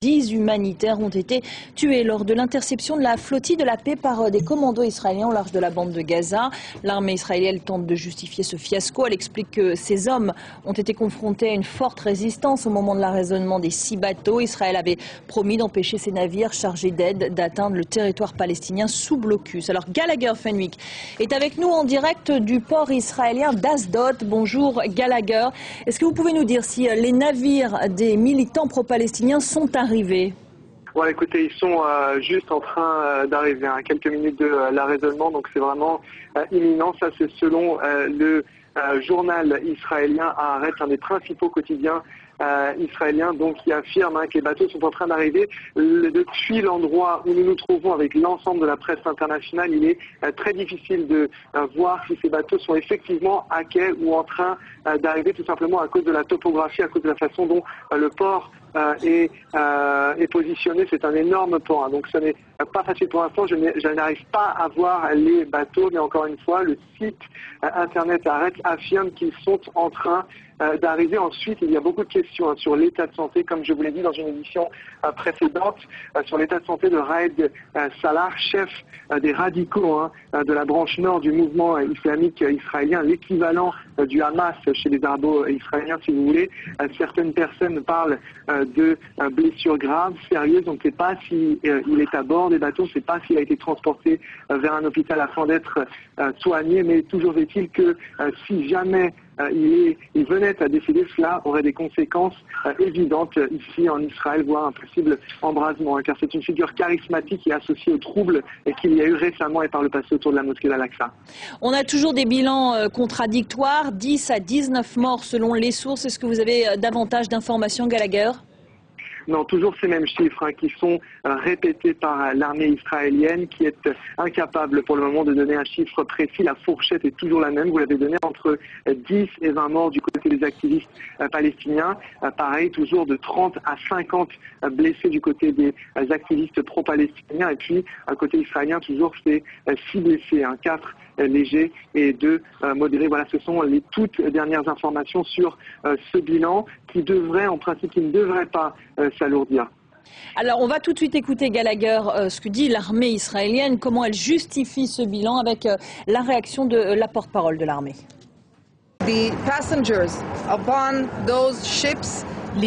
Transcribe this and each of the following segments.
10 humanitaires ont été tués lors de l'interception de la flottille de la paix par des commandos israéliens au large de la bande de Gaza. L'armée israélienne tente de justifier ce fiasco. Elle explique que ces hommes ont été confrontés à une forte résistance au moment de l'arraisonnement des 6 bateaux. Israël avait promis d'empêcher ces navires chargés d'aide d'atteindre le territoire palestinien sous blocus. Alors Gallagher Fenwick est avec nous en direct du port israélien d'Asdod. Bonjour Gallagher. Est-ce que vous pouvez nous dire si les navires des militants pro-palestiniens sont arrivés? Ouais, écoutez, ils sont juste en train d'arriver, à quelques minutes de l'arraisonnement, donc c'est vraiment imminent. Ça, c'est selon le journal israélien Haaretz, un des principaux quotidiens israéliens, donc qui affirme que les bateaux sont en train d'arriver. Depuis l'endroit où nous nous trouvons avec l'ensemble de la presse internationale, il est très difficile de voir si ces bateaux sont effectivement à quai ou en train d'arriver, tout simplement à cause de la topographie, à cause de la façon dont le port est positionné. C'est un énorme port, donc ce n'est pas facile pour l'instant. Je n'arrive pas à voir les bateaux, mais encore une fois, le site internet Haaretz affirme qu'ils sont en train d'arriver. Ensuite, il y a beaucoup de questions sur l'état de santé, comme je vous l'ai dit dans une édition précédente, sur l'état de santé de Raed Salah, chef des radicaux de la branche nord du mouvement islamique israélien, l'équivalent du Hamas chez les arabo-israéliens, si vous voulez. Certaines personnes parlent de blessures graves, sérieuses. On ne sait pas s'il est à bord des bateaux, on ne sait pas s'il a été transporté vers un hôpital afin d'être soigné, mais toujours est-il que si jamais il venait à décéder, cela aurait des conséquences évidentes ici en Israël, voire un possible embrasement, car c'est une figure charismatique et associée aux troubles qu'il y a eu récemment et par le passé autour de la mosquée d'Al-Aqsa. On a toujours des bilans contradictoires, 10 à 19 morts selon les sources. Est-ce que vous avez davantage d'informations, Gallagher ? Non, toujours ces mêmes chiffres qui sont répétés par l'armée israélienne, qui est incapable pour le moment de donner un chiffre précis. La fourchette est toujours la même, vous l'avez donné, entre 10 et 20 morts du côté des activistes palestiniens. Pareil, toujours de 30 à 50 blessés du côté des activistes pro-palestiniens. Et puis, côté israélien, toujours c'est 6 blessés, 4 légers et 2 modérés. Voilà, ce sont les toutes dernières informations sur ce bilan qui devrait, en principe, qui ne devrait pas s'alourdir. Alors, on va tout de suite écouter Gallagher, ce que dit l'armée israélienne, comment elle justifie ce bilan avec la réaction de la porte-parole de l'armée. Les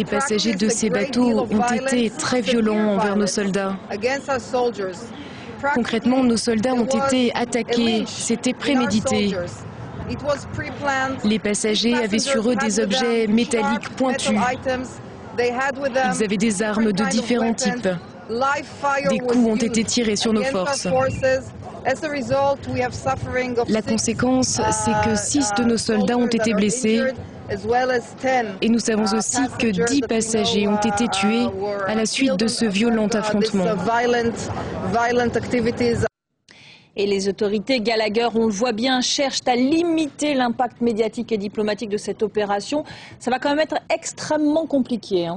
passagers de ces bateaux ont été très violents envers nos soldats. Concrètement, nos soldats ont été attaqués, c'était prémédité. Les passagers avaient sur eux des objets métalliques pointus. Ils avaient des armes de différents types. Des coups ont été tirés sur nos forces. La conséquence, c'est que 6 de nos soldats ont été blessés. Et nous savons aussi que 10 passagers ont été tués à la suite de ce violent affrontement. Et les autorités, Gallagher, on le voit bien, cherchent à limiter l'impact médiatique et diplomatique de cette opération. Ça va quand même être extrêmement compliqué.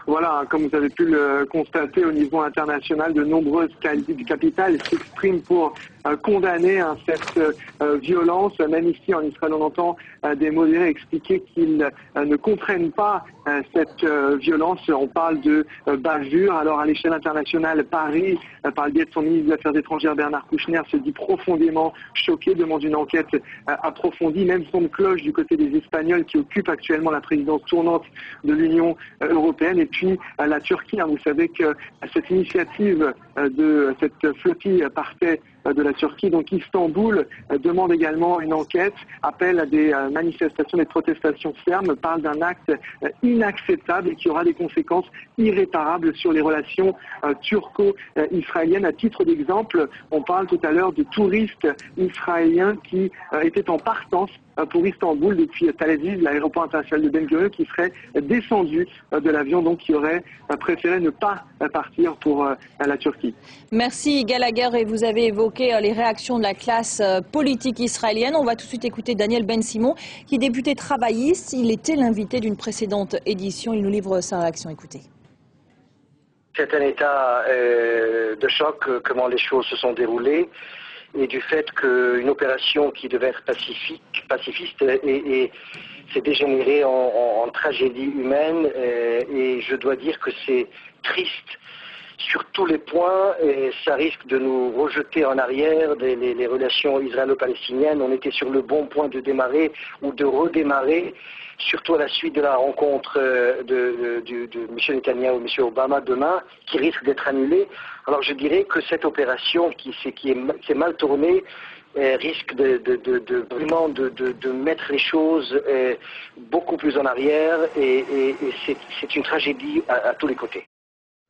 Voilà, comme vous avez pu le constater au niveau international, de nombreuses capitales s'expriment pour condamner cette violence. Même ici en Israël, on entend des modérés expliquer qu'ils ne comprennent pas cette violence. On parle de bavure. Alors à l'échelle internationale, Paris, par le biais de son ministre des Affaires étrangères Bernard Kouchner, se dit profondément choqué, demande une enquête approfondie. Même son de cloche du côté des Espagnols qui occupent actuellement la présidence tournante de l'Union européenne. Et puis la Turquie, vous savez que cette initiative de cette flottille partait de la Turquie, donc Istanbul demande également une enquête, appelle à des manifestations, des protestations fermes, parle d'un acte inacceptable et qui aura des conséquences irréparables sur les relations turco-israéliennes. À titre d'exemple, on parle tout à l'heure de touristes israéliens qui étaient en partance pour Istanbul depuis Tel Aviv, l'aéroport international de Ben Gurion, qui serait descendu de l'avion, donc qui aurait préféré ne pas partir pour la Turquie. Merci Gallagher, et vous avez évoqué les réactions de la classe politique israélienne. On va tout de suite écouter Daniel Ben-Simon, qui est député travailliste. Il était l'invité d'une précédente édition. Il nous livre sa réaction. Écoutez. C'est un état de choc, comment les choses se sont déroulées. et du fait qu'une opération qui devait être pacifiste s'est dégénérée en tragédie humaine. Et je dois dire que c'est triste sur tous les points, et ça risque de nous rejeter en arrière les relations israélo-palestiniennes. On était sur le bon point de démarrer ou de redémarrer, surtout à la suite de la rencontre de M. Netanyahu et M. Obama demain, qui risque d'être annulée. Alors je dirais que cette opération qui est mal tournée risque vraiment de mettre les choses beaucoup plus en arrière, et c'est une tragédie à tous les côtés.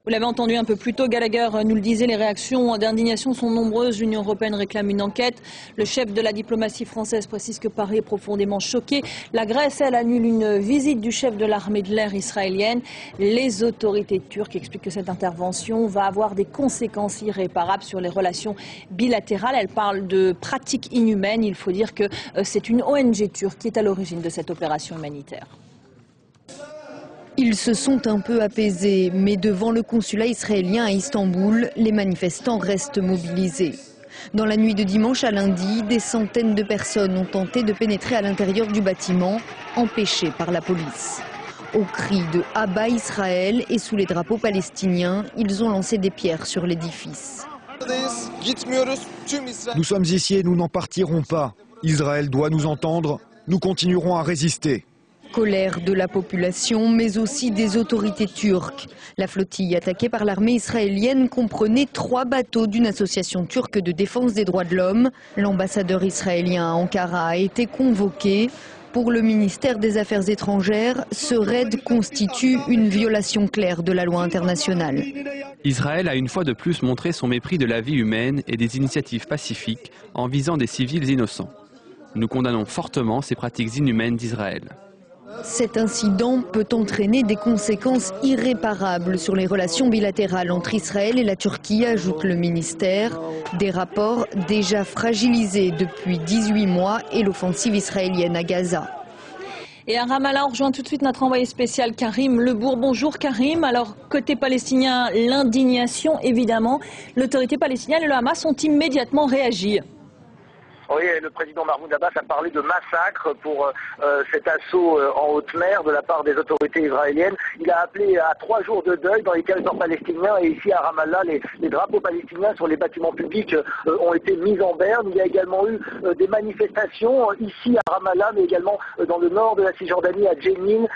Vous l'avez entendu un peu plus tôt, Gallagher nous le disait, les réactions d'indignation sont nombreuses. L'Union européenne réclame une enquête. Le chef de la diplomatie française précise que Paris est profondément choqué. La Grèce, elle, annule une visite du chef de l'armée de l'air israélienne. Les autorités turques expliquent que cette intervention va avoir des conséquences irréparables sur les relations bilatérales. Elles parlent de pratiques inhumaines. Il faut dire que c'est une ONG turque qui est à l'origine de cette opération humanitaire. Ils se sont un peu apaisés, mais devant le consulat israélien à Istanbul, les manifestants restent mobilisés. Dans la nuit de dimanche à lundi, des centaines de personnes ont tenté de pénétrer à l'intérieur du bâtiment, empêchés par la police. Au cri de « Abba Israël » et sous les drapeaux palestiniens, ils ont lancé des pierres sur l'édifice. Nous sommes ici et nous n'en partirons pas. Israël doit nous entendre, nous continuerons à résister. Colère de la population, mais aussi des autorités turques. La flottille attaquée par l'armée israélienne comprenait 3 bateaux d'une association turque de défense des droits de l'homme. L'ambassadeur israélien à Ankara a été convoqué. Pour le ministère des Affaires étrangères, ce raid constitue une violation claire de la loi internationale. Israël a une fois de plus montré son mépris de la vie humaine et des initiatives pacifiques en visant des civils innocents. Nous condamnons fortement ces pratiques inhumaines d'Israël. Cet incident peut entraîner des conséquences irréparables sur les relations bilatérales entre Israël et la Turquie, ajoute le ministère. Des rapports déjà fragilisés depuis 18 mois et l'offensive israélienne à Gaza. Et à Ramallah, on rejoint tout de suite notre envoyé spécial Karim Lebourg. Bonjour Karim. Alors, côté palestinien, l'indignation évidemment. L'autorité palestinienne et le Hamas ont immédiatement réagi. Oui, le président Mahmoud Abbas a parlé de massacre pour cet assaut en haute mer de la part des autorités israéliennes. Il a appelé à 3 jours de deuil dans les territoires palestiniens, et ici à Ramallah, les drapeaux palestiniens sur les bâtiments publics ont été mis en berne. Il y a également eu des manifestations ici à Ramallah, mais également dans le nord de la Cisjordanie, à Jenin.